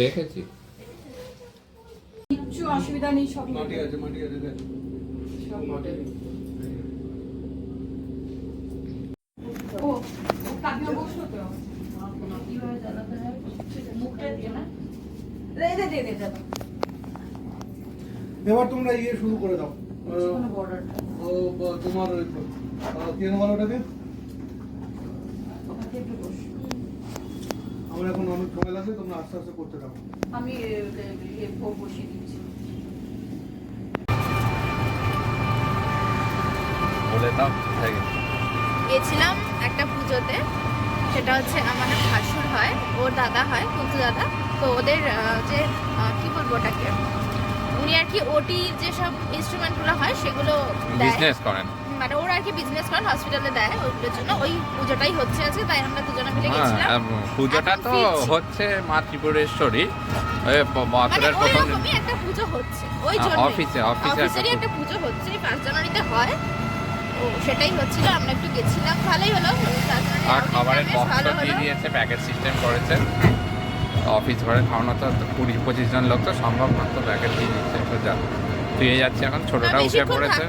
দেখেছি কিচ্ছু অসুবিধা নেই, সব মাটি আছে সব মাটি। ও কাকিমা বসলো তো কিভাবে জ্বালাতে হয় মুখটা দিয়ে না দে দাদা। এবার তোমরা শুরু করে দাও বর্ডারটা তোমার কেন ভালোটাকে একটু বস। আমার এখন অনেক সময় লাগবে, তোমরা আস্তে আস্তে করতে থাকো। আমি বসিয়ে দিচ্ছি। বলে দাও। গেছিলাম একটা পুজোতে, সেটা হচ্ছে আমাদের ভাসুর হয়, ওর দাদা হয় কুন্তু দাদা। তো ওদের যে কি বলবো ওটাকে, উনি আর কি ওটি যেসব ইনস্ট্রুমেন্টগুলো হয় সেগুলো বিজনেস করেন, মানে ওরা আর কি বিজনেস করেন, হসপিটালে দেয়। ওইগুলোর জন্য ওই পুজোটাই হচ্ছে আজকে, তাই আমরা দুজনে মিলে গেছিলাম। পুজোটা তো হচ্ছে মা ত্রিপুরেশ্বরী, মানে বছরের প্রথম ওইরকমই একটা পুজো হচ্ছে, ওই জন্য অফিসেরই একটা পুজো হচ্ছে 5 জানুয়ারিতে হয়। ও সেটাই হচ্ছিল, আমরা একটু গেছিলাম, ভালোই হলো। আর খাবারের বক্স দিয়ে দিয়েছে, প্যাকেট সিস্টেম করেছে। অফিস ঘরে খাওয়ানো তো 20-25 জন লোক তো সম্ভব না, তো প্যাকেট দিয়ে দিচ্ছে। শুয়ে যাচ্ছে এখন, ছোটটা উঠে পড়েছে।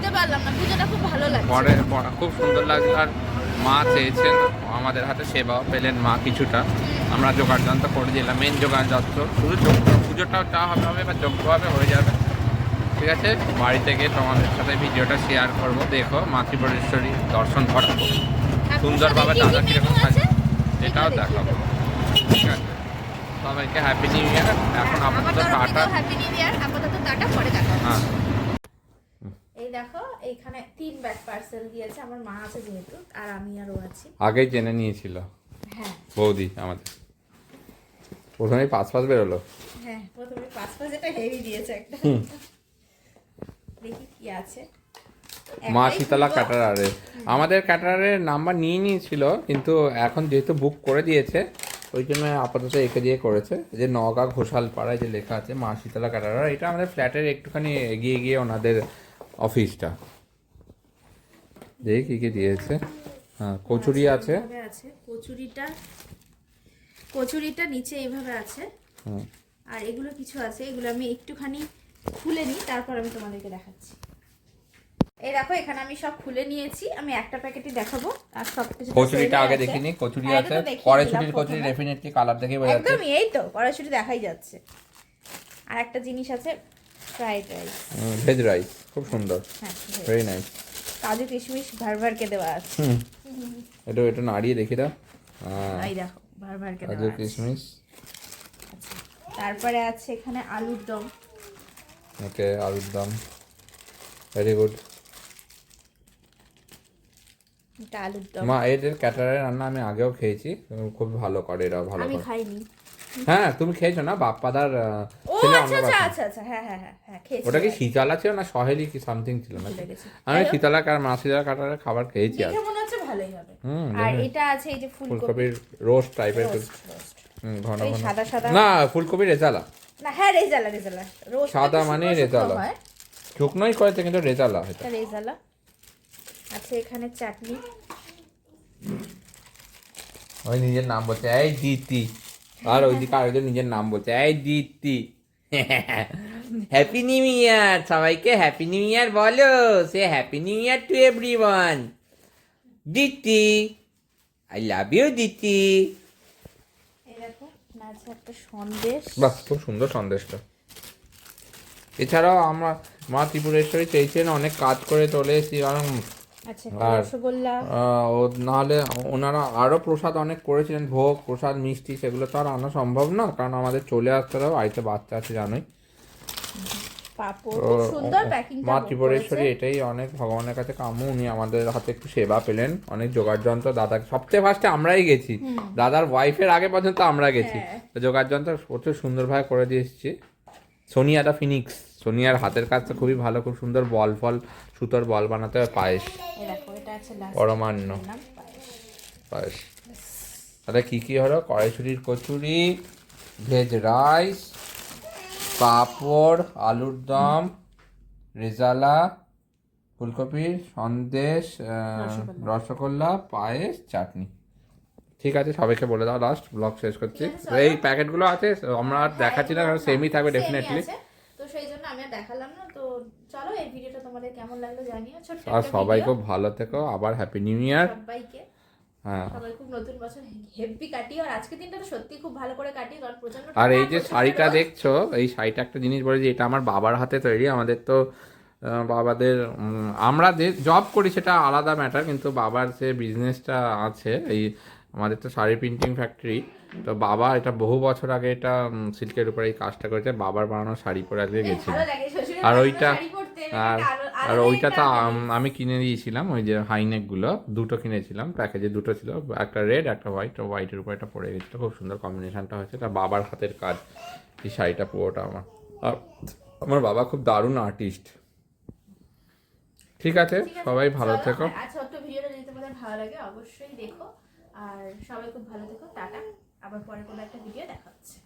পরে খুব সুন্দর লাগলো। আর মা চেয়েছেন আমাদের হাতে সেবাও পেলেন মা কিছুটা, আমরা জোগাড় যন্ত্র করে দিলাম। মেন জোগাড় যন্ত্র শুধু পুজোটাও যা হবে বা যোগ্যভাবে হয়ে যাবে। ঠিক আছে, বাড়িতে গিয়ে তোমাদের সাথে ভিডিওটা শেয়ার করবো, দেখো মা ত্রিপুরেশ্বরী দর্শন করাবো সুন্দরভাবে। দাদা কিরকম থাকে এটাও দেখাবো। ঠিক আছে, সবাইকে হ্যাপি নিউ ইয়ার। এখন আপাতত টাটা। হ্যাপি নিউ ইয়ার, আপাতত টাটা, পরে দেখা হবে। হ্যাঁ, এই দেখো এইখানে 3 ব্যাগ পার্সেল দিয়েছে, আমার মা আছে যেহেতু, আর আমি আর ও আছি। আগেই জেনে নিয়েছিল হ্যাঁ বৌদি আমাদের, প্রথমেই পাঁচ বেরোলো। হ্যাঁ, প্রথমে 5 এটা হেভি দিয়েছে একটা। দেখি কি আছে। মা শীতলা ক্যাটারারের, আমাদের ক্যাটারারের নাম্বার নিয়ে নিয়েছিল, কিন্তু এখন যেহেতু বুক করে দিয়েছে ওই জন্য আপাতত একে দিয়ে করেছে। যে নওগাঁ ঘোষাল পাড়ায় যে লেখা আছে মা শীতলা ক্যাটারার, এটা আমাদের ফ্ল্যাটের একটুখানি এগিয়ে গিয়ে ওনাদের অফিসটা। দেখি কি কি দিয়েছে। হ্যাঁ, কচুরি আছে। কচুরিটা নিচে এইভাবে আছে। আর এগুলো কিছু আছে, এগুলো আমি একটুখানি খুলে নিই, তারপর আমি তোমাদেরকে দেখাচ্ছি। এই দেখো এখানে আমি সব খুলে নিয়েছি, আমি একটা প্যাকেটই দেখাবো। আর সব কিছু কচুরিটা আগে দেখিনি। কচুরি আছে, কড়াইশুটির কচুরি, ডেফিনেটলি কালার দেখে বোঝা যাচ্ছে। একদমই, এই তো কড়াইশুটি দেখাই যাচ্ছে। আর একটা জিনিস আছে, ফ্রাইড রাইস, ভেজ রাইস, খুব সুন্দর, হ্যাঁ ভেরি নাইস। কাজু কিশমিশ ভারভারকে দেওয়া আছে। এটা নাড়িয়ে দেখি দাও। এই দেখো ভারভারকে কাজু দেওয়া আছে। কিশমিশ। তারপরে আছে এখানে আলুর দম। ওকে, আলুর দম, ভেরি গুড। এটা আলুর দম। মা এদের ক্যাটারারের রান্না আমি আগেও খেয়েছি, খুব ভালো করে, এরাও ভালো আমি করে। খাইনি। হ্যাঁ, তুমি খেয়েছো না, বাপ্পাদার ও ছেলে আচ্ছা অন্নপ্রাশন। আচ্ছা আচ্ছা, হ্যাঁ হ্যাঁ হ্যাঁ হ্যাঁ, খেয়েছি। ওটা কি শীতলা ছিল না সহেলি কি সামথিং ছিল না? ভুলে গেছি। আমি শীতলা আর মা শীতলা কাটারের খাবার খেয়েছি। আর দেখে মনে হচ্ছে ভালোই হবে। আর এটা আছে এই যে ফুলকপি, ফুলকপির রোস্ট টাইপের, রোস্ট। ঘন এই ঘন। সাদা সাদা না, ফুলকপির রেজালা। না, হ্যাঁ রেজালা রোস্ট। সাদা মানে রেজালা, শুকনোই করেছে কিন্তু রেজালা এটা। এটা রেজালা আছে। এখানে চাটনি। ওই নিজের নাম বলছে এই দিতি, আর ওইদিকে আরেকজন নিজের নাম বলছে এই দিতি। হ্যাপি নিউ ইয়ার, সবাইকে হ্যাপি নিউ ইয়ার বলো। Say happy new year to everyone. Diti, I love you Diti. এই দেখো আছে একটা সন্দেশ। বাহ, খুব সুন্দর সন্দেশটা। এছাড়াও আমরা মা ত্রিপুরেশ্বরী চেয়েছেন অনেক কাজ করে চলে এসেছি, কারণ আচ্ছা আর রসগোল্লা নাহলে ওনারা আরও প্রসাদ অনেক করেছিলেন, ভোগ প্রসাদ মিষ্টি, সেগুলো তো আর আনা সম্ভব না, কারণ আমাদের চলে আসতে হবে, বাড়িতে বাচ্চা আছে জানোই। পাপড়, খুব সুন্দর প্যাকিং। মা ত্রিপুরেশ্বরী এটাই অনেক ভগবানের কাছে কাম্য, উনি আমাদের হাতে একটু সেবা পেলেন, অনেক জোগাড় যন্ত্র। দাদা সবচেয়ে ফার্স্টে আমরাই গেছি, দাদার ওয়াইফের আগে পর্যন্ত আমরা গেছি। জোগাড় যন্ত্র প্রচুর সুন্দরভাবে করে দিয়ে এসেছি। সোনিয়াদা ফিনিক্স, সোনিয়ার হাতের কাজটা খুবই ভালো, খুব সুন্দর বল ফল সুতোর বল বানাতে হয়। পায়েস, পরমান্ন পায়েস। তাহলে কী কী হলো? কড়াইশুঁটির কচুরি, ভেজ রাইস, পাঁপড়, আলুর দম, রেজালা, ফুলকপির সন্দেশ, রসগোল্লা, পায়েস, চাটনি। ঠিক আছে, সবাইকে বলে দাও, লাস্ট ব্লগ শেষ করছি। ঠিক আছে, তো এই প্যাকেটগুলো আছে, আমরা আর দেখাচ্ছি না, কারণ সেমই থাকবে Same-ই ডেফিনেটলি। আছে। তো সেই জন্য আমি আর দেখালাম না। তো চলো, এই ভিডিওটা তোমাদের কেমন লাগলো জানিও। ছোট্ট আর একটা সবাই video। খুব ভালো থেকো, আবার হ্যাপি নিউ ইয়ার। সবাইকে, হ্যাঁ, সবাই খুব নতুন বছর হেভি কাটিও। আর আজকের দিনটা তো সত্যি খুব ভালো করে কাটিও, কারণ প্রচন্ড আর এই ঠান্ডা, যে প্রচন্ড শাড়িটা রোদ। দেখছো, এই শাড়িটা একটা জিনিস বলে যে এটা আমার বাবার হাতে তৈরি। আমাদের তো বাবাদের আমরা যে জব করি সেটা আলাদা ম্যাটার, কিন্তু বাবার যে বিজনেসটা আছে, এই আমাদের তো শাড়ি প্রিন্টিং ফ্যাক্টরি, তো বাবা এটা বহু বছর আগে এটা সিল্কের উপরে এই কাজটা করেছে। বাবার বানানো শাড়ি পরে আজকে এই গেছিল। ভালো লাগে শ্বশুরের আর বাড়িতে ওইটা শাড়ি পরতে, আর এটা আর আলাদাই ওইটা একটা তো feeling। আমি কিনে দিয়েছিলাম, ওই যে হাইনেকগুলো দুটো কিনেছিলাম, প্যাকেজে দুটো ছিল, একটা রেড একটা হোয়াইট। হোয়াইটের উপর এটা পরে গেছিলো, খুব সুন্দর কম্বিনেশনটা হয়েছে। এটা বাবার হাতের কাজ, এই শাড়িটা পুরোটা আমার। আর আমার বাবা খুব দারুণ আর্টিস্ট। ঠিক আছে, ঠিক আছে, সবাই ভালো চলো, থেকো। আর ছোট্ট ভিডিওটা যদি তোমাদের ভালো লাগে অবশ্যই দেখো। আর সবাই খুব ভালো থেকো, টাটা। আবার পরে কোনো একটা ভিডিও দেখা হচ্ছে।